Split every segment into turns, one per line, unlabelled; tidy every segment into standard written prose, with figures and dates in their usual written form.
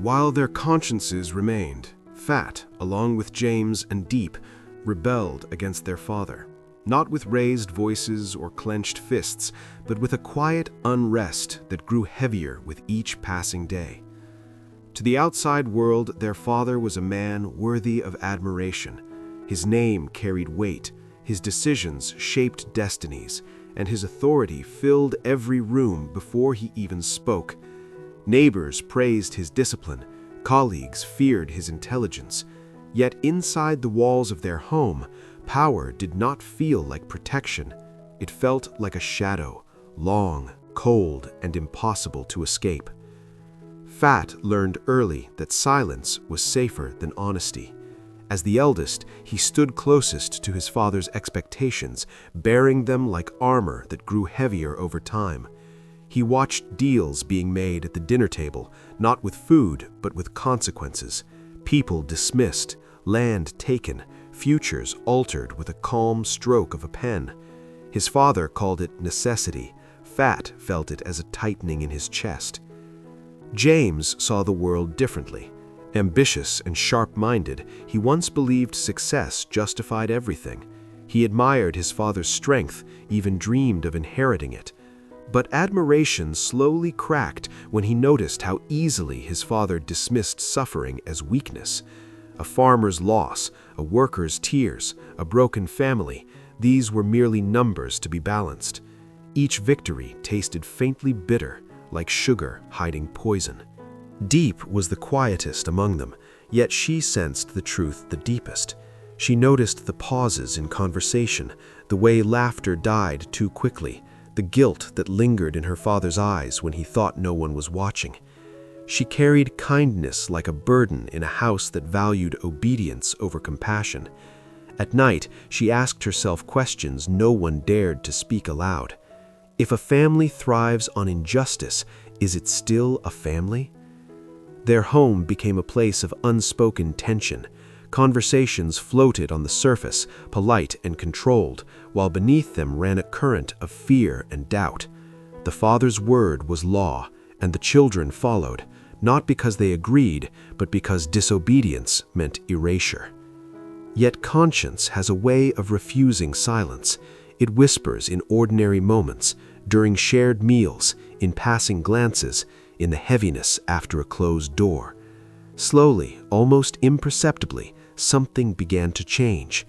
while their consciences remained, Phat, along with James and Diep, rebelled against their father, not with raised voices or clenched fists, but with a quiet unrest that grew heavier with each passing day. To the outside world, their father was a man worthy of admiration. His name carried weight, his decisions shaped destinies, and his authority filled every room before he even spoke. Neighbors praised his discipline, colleagues feared his intelligence. Yet inside the walls of their home, power did not feel like protection. It felt like a shadow, long, cold, and impossible to escape. Phat learned early that silence was safer than honesty. As the eldest, he stood closest to his father's expectations, bearing them like armor that grew heavier over time. He watched deals being made at the dinner table, not with food, but with consequences. People dismissed, land taken, futures altered with a calm stroke of a pen. His father called it necessity. Phat felt it as a tightening in his chest. James saw the world differently. Ambitious and sharp-minded, he once believed success justified everything. He admired his father's strength, even dreamed of inheriting it. But admiration slowly cracked when he noticed how easily his father dismissed suffering as weakness. A farmer's loss, a worker's tears, a broken family, these were merely numbers to be balanced. Each victory tasted faintly bitter, like sugar hiding poison. Diep was the quietest among them, yet she sensed the truth the deepest. She noticed the pauses in conversation, the way laughter died too quickly, the guilt that lingered in her father's eyes when he thought no one was watching. She carried kindness like a burden in a house that valued obedience over compassion. At night, she asked herself questions no one dared to speak aloud. If a family thrives on injustice, is it still a family? Their home became a place of unspoken tension. Conversations floated on the surface, polite and controlled, while beneath them ran a current of fear and doubt. The father's word was law, and the children followed, not because they agreed, but because disobedience meant erasure. Yet conscience has a way of refusing silence. It whispers in ordinary moments, during shared meals, in passing glances, in the heaviness after a closed door. Slowly, almost imperceptibly, something began to change.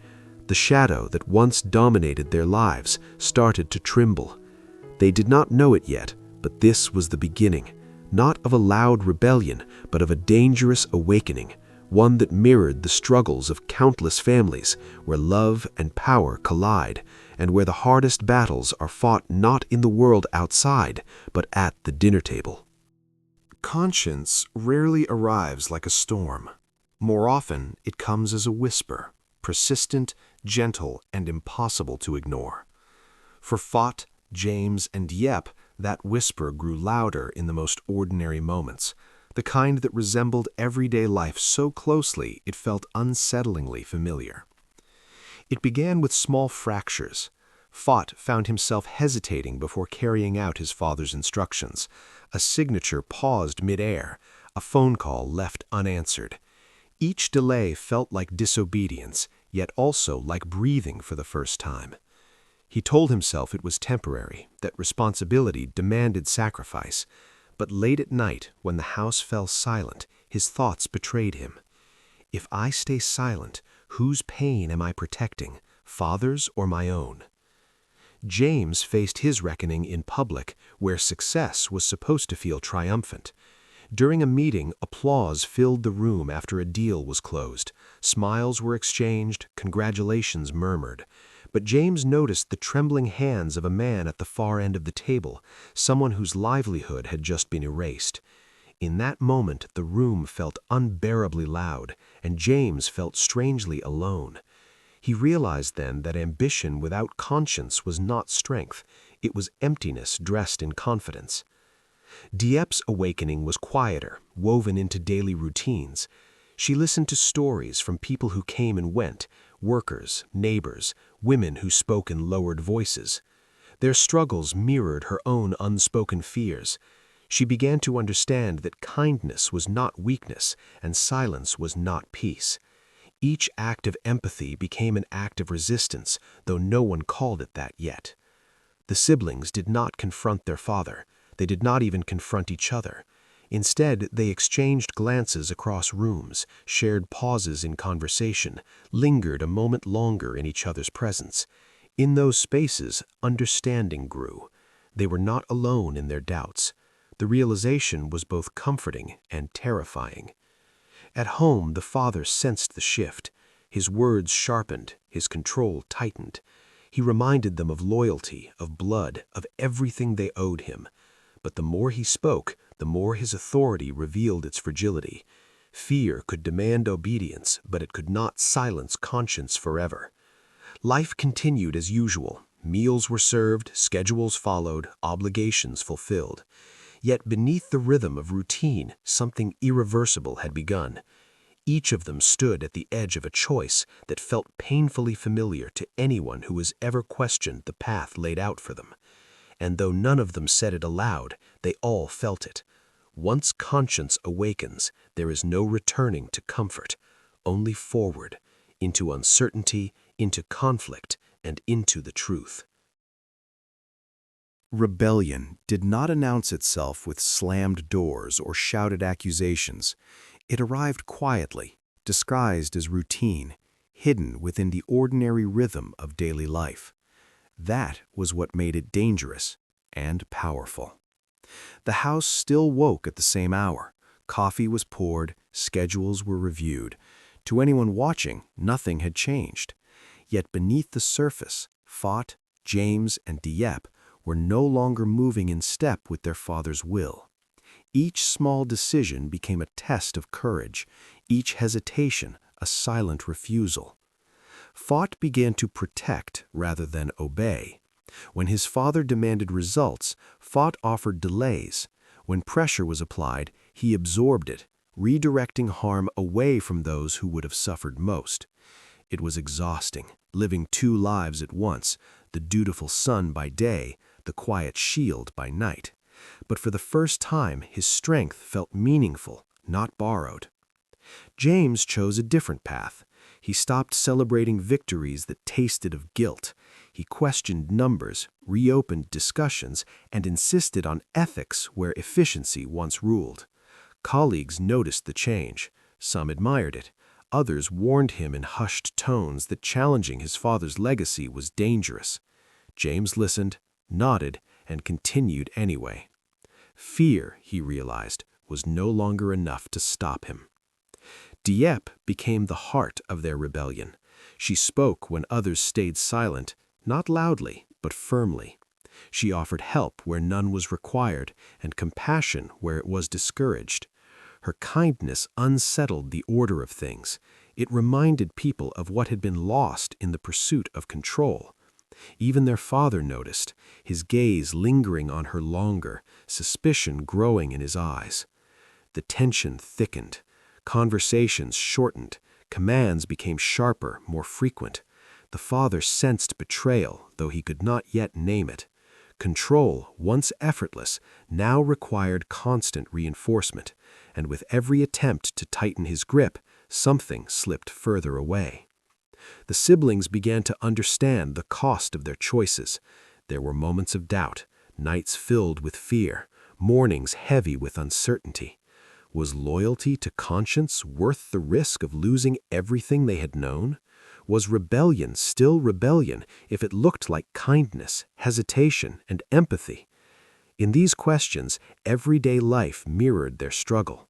The shadow that once dominated their lives started to tremble. They did not know it yet, but this was the beginning, not of a loud rebellion, but of a dangerous awakening, one that mirrored the struggles of countless families, where love and power collide, and where the hardest battles are fought not in the world outside, but at the dinner table. Conscience rarely arrives like a storm. More often, it comes as a whisper, persistent, gentle, and impossible to ignore. For Phat, James, and Diep, that whisper grew louder in the most ordinary moments, the kind that resembled everyday life so closely it felt unsettlingly familiar. It began with small fractures. Phat found himself hesitating before carrying out his father's instructions. A signature paused mid-air, a phone call left unanswered. Each delay felt like disobedience, yet also like breathing for the first time. He told himself it was temporary, that responsibility demanded sacrifice. But late at night, when the house fell silent, his thoughts betrayed him. If I stay silent, whose pain am I protecting, father's or my own? James faced his reckoning in public, where success was supposed to feel triumphant. During a meeting, applause filled the room after a deal was closed. Smiles were exchanged, congratulations murmured. But James noticed the trembling hands of a man at the far end of the table, someone whose livelihood had just been erased. In that moment, the room felt unbearably loud, and James felt strangely alone. He realized then that ambition without conscience was not strength. It was emptiness dressed in confidence. Diep's awakening was quieter, woven into daily routines. She listened to stories from people who came and went, workers, neighbors, women who spoke in lowered voices. Their struggles mirrored her own unspoken fears. She began to understand that kindness was not weakness and silence was not peace. Each act of empathy became an act of resistance, though no one called it that yet. The siblings did not confront their father. They did not even confront each other. Instead, they exchanged glances across rooms, shared pauses in conversation, lingered a moment longer in each other's presence. In those spaces, understanding grew. They were not alone in their doubts. The realization was both comforting and terrifying. At home, the father sensed the shift. His words sharpened, his control tightened. He reminded them of loyalty, of blood, of everything they owed him. But the more he spoke, the more his authority revealed its fragility. Fear could demand obedience, but it could not silence conscience forever. Life continued as usual. Meals were served, schedules followed, obligations fulfilled. Yet beneath the rhythm of routine, something irreversible had begun. Each of them stood at the edge of a choice that felt painfully familiar to anyone who has ever questioned the path laid out for them. And though none of them said it aloud, they all felt it. Once conscience awakens, there is no returning to comfort, only forward, into uncertainty, into conflict, and into the truth. Rebellion did not announce itself with slammed doors or shouted accusations. It arrived quietly, disguised as routine, hidden within the ordinary rhythm of daily life. That was what made it dangerous and powerful. The house still woke at the same hour. Coffee was poured, schedules were reviewed. To anyone watching, nothing had changed. Yet beneath the surface, Phat, James, and Diep were no longer moving in step with their father's will. Each small decision became a test of courage, each hesitation a silent refusal. Phat began to protect rather than obey. When his father demanded results, Phat offered delays. When pressure was applied, he absorbed it, redirecting harm away from those who would have suffered most. It was exhausting, living two lives at once, the dutiful son by day, the quiet shield by night. But for the first time, his strength felt meaningful, not borrowed. James chose a different path. He stopped celebrating victories that tasted of guilt. He questioned numbers, reopened discussions, and insisted on ethics where efficiency once ruled. Colleagues noticed the change. Some admired it. Others warned him in hushed tones that challenging his father's legacy was dangerous. James listened, nodded, and continued anyway. Fear, he realized, was no longer enough to stop him. Diep became the heart of their rebellion. She spoke when others stayed silent, not loudly, but firmly. She offered help where none was required, and compassion where it was discouraged. Her kindness unsettled the order of things. It reminded people of what had been lost in the pursuit of control. Even their father noticed, his gaze lingering on her longer, suspicion growing in his eyes. The tension thickened. Conversations shortened. Commands became sharper, more frequent. The father sensed betrayal, though he could not yet name it. Control, once effortless, now required constant reinforcement, and with every attempt to tighten his grip, something slipped further away. The siblings began to understand the cost of their choices. There were moments of doubt, nights filled with fear, mornings heavy with uncertainty. Was loyalty to conscience worth the risk of losing everything they had known? Was rebellion still rebellion if it looked like kindness, hesitation, and empathy? In these questions, everyday life mirrored their struggle.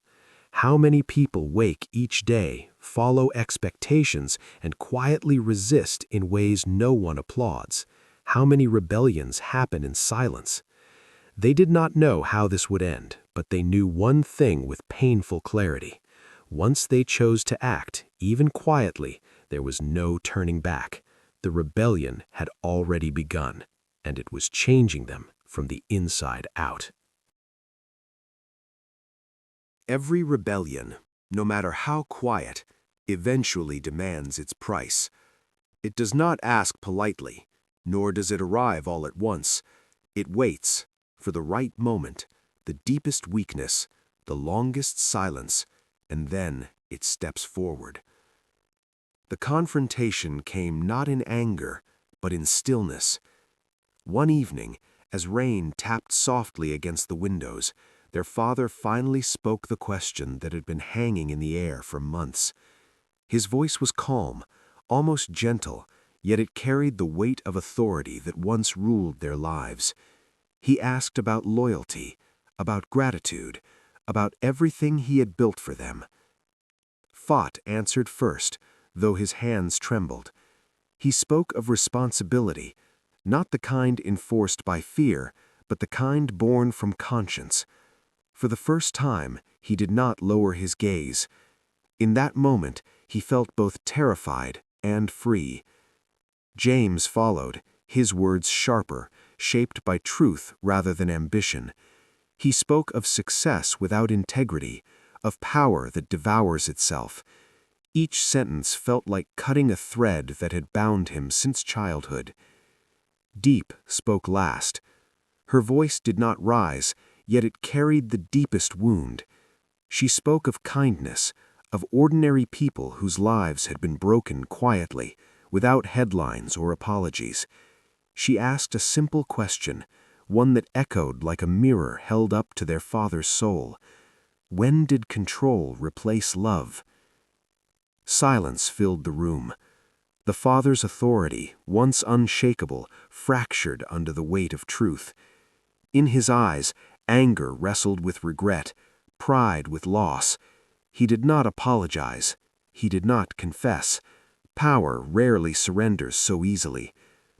How many people wake each day, follow expectations, and quietly resist in ways no one applauds? How many rebellions happen in silence? They did not know how this would end, but they knew one thing with painful clarity. Once they chose to act, even quietly, there was no turning back. The rebellion had already begun, and it was changing them from the inside out. Every rebellion, no matter how quiet, eventually demands its price. It does not ask politely, nor does it arrive all at once. It waits for the right moment, the deepest weakness, the longest silence, and then it steps forward. The confrontation came not in anger, but in stillness. One evening, as rain tapped softly against the windows, their father finally spoke the question that had been hanging in the air for months. His voice was calm, almost gentle, yet it carried the weight of authority that once ruled their lives. He asked about loyalty, about gratitude, about everything he had built for them. Phat answered first, though his hands trembled. He spoke of responsibility, not the kind enforced by fear, but the kind born from conscience. For the first time, he did not lower his gaze. In that moment, he felt both terrified and free. James followed, his words sharper, shaped by truth rather than ambition. He spoke of success without integrity, of power that devours itself. Each sentence felt like cutting a thread that had bound him since childhood. Diep spoke last. Her voice did not rise, yet it carried the deepest wound. She spoke of kindness, of ordinary people whose lives had been broken quietly, without headlines or apologies. She asked a simple question, one that echoed like a mirror held up to their father's soul. When did control replace love? Silence filled the room. The father's authority, once unshakable, fractured under the weight of truth. In his eyes, anger wrestled with regret, pride with loss. He did not apologize. He did not confess. Power rarely surrenders so easily.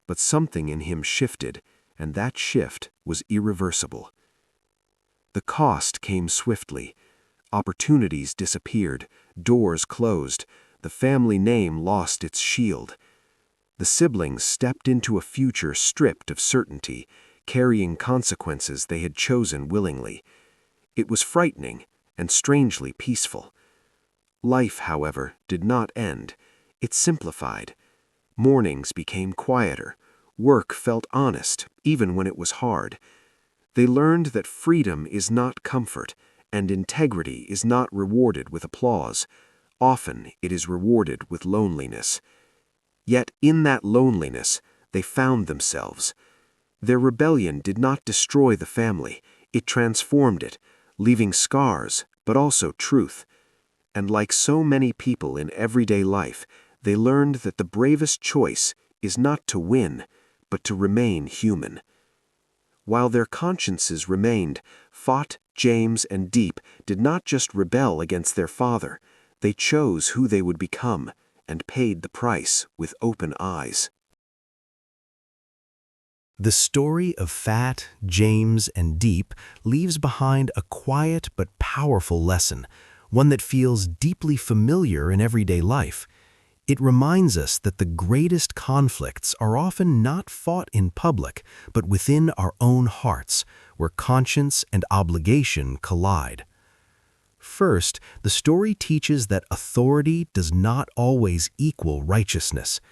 But something in him shifted, and that shift was irreversible. The cost came swiftly. Opportunities disappeared, doors closed, the family name lost its shield. The siblings stepped into a future stripped of certainty, carrying consequences they had chosen willingly. It was frightening and strangely peaceful. Life, however, did not end. It simplified. Mornings became quieter. Work felt honest, even when it was hard. They learned that freedom is not comfort, and integrity is not rewarded with applause. Often it is rewarded with loneliness. Yet in that loneliness, they found themselves. Their rebellion did not destroy the family, it transformed it, leaving scars, but also truth. And like so many people in everyday life, they learned that the bravest choice is not to win, but to remain human. While their consciences remained, Phat, James, and Diep did not just rebel against their father. They chose who they would become and paid the price with open eyes.
The story of Phat, James, and Diep leaves behind a quiet but powerful lesson, one that feels deeply familiar in everyday life. It reminds us that the greatest conflicts are often not fought in public, but within our own hearts, where conscience and obligation collide. First, the story teaches that authority does not always equal righteousness.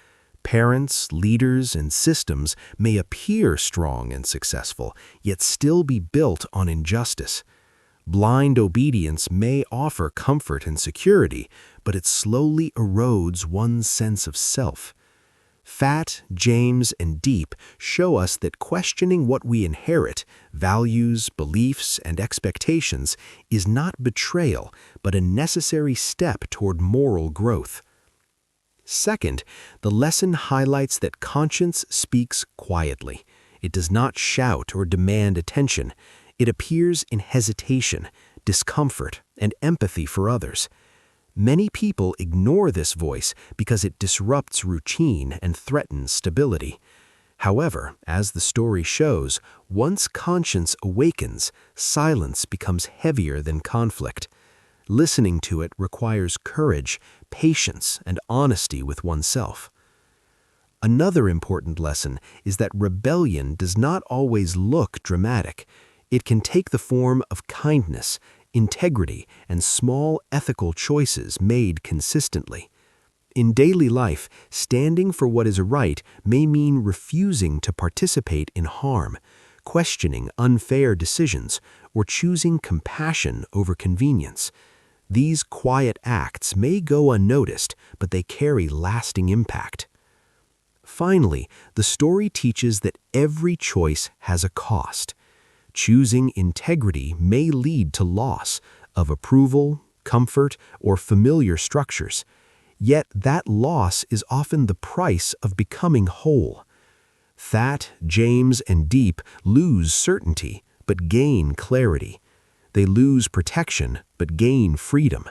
Parents, leaders, and systems may appear strong and successful, yet still be built on injustice. Blind obedience may offer comfort and security, but it slowly erodes one's sense of self. Phat, James, and Diep show us that questioning what we inherit, values, beliefs, and expectations, is not betrayal, but a necessary step toward moral growth. Second, the lesson highlights that conscience speaks quietly. It does not shout or demand attention. It appears in hesitation, discomfort, and empathy for others. Many people ignore this voice because it disrupts routine and threatens stability. However, as the story shows, once conscience awakens, silence becomes heavier than conflict. Listening to it requires courage, patience, and honesty with oneself. Another important lesson is that rebellion does not always look dramatic. It can take the form of kindness, integrity, and small ethical choices made consistently. In daily life, standing for what is right may mean refusing to participate in harm, questioning unfair decisions, or choosing compassion over convenience. These quiet acts may go unnoticed, but they carry lasting impact. Finally, the story teaches that every choice has a cost. Choosing integrity may lead to loss of approval, comfort, or familiar structures. Yet that loss is often the price of becoming whole. Phat, James, and Diep lose certainty, but gain clarity. They lose protection, but gain freedom.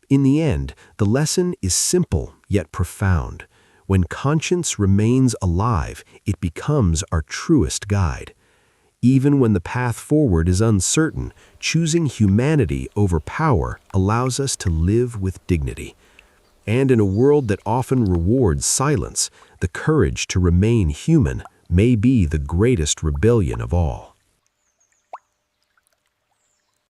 In the end, the lesson is simple yet profound. When conscience remains alive, it becomes our truest guide. Even when the path forward is uncertain, choosing humanity over power allows us to live with dignity. And in a world that often rewards silence, the courage to remain human may be the greatest rebellion of all.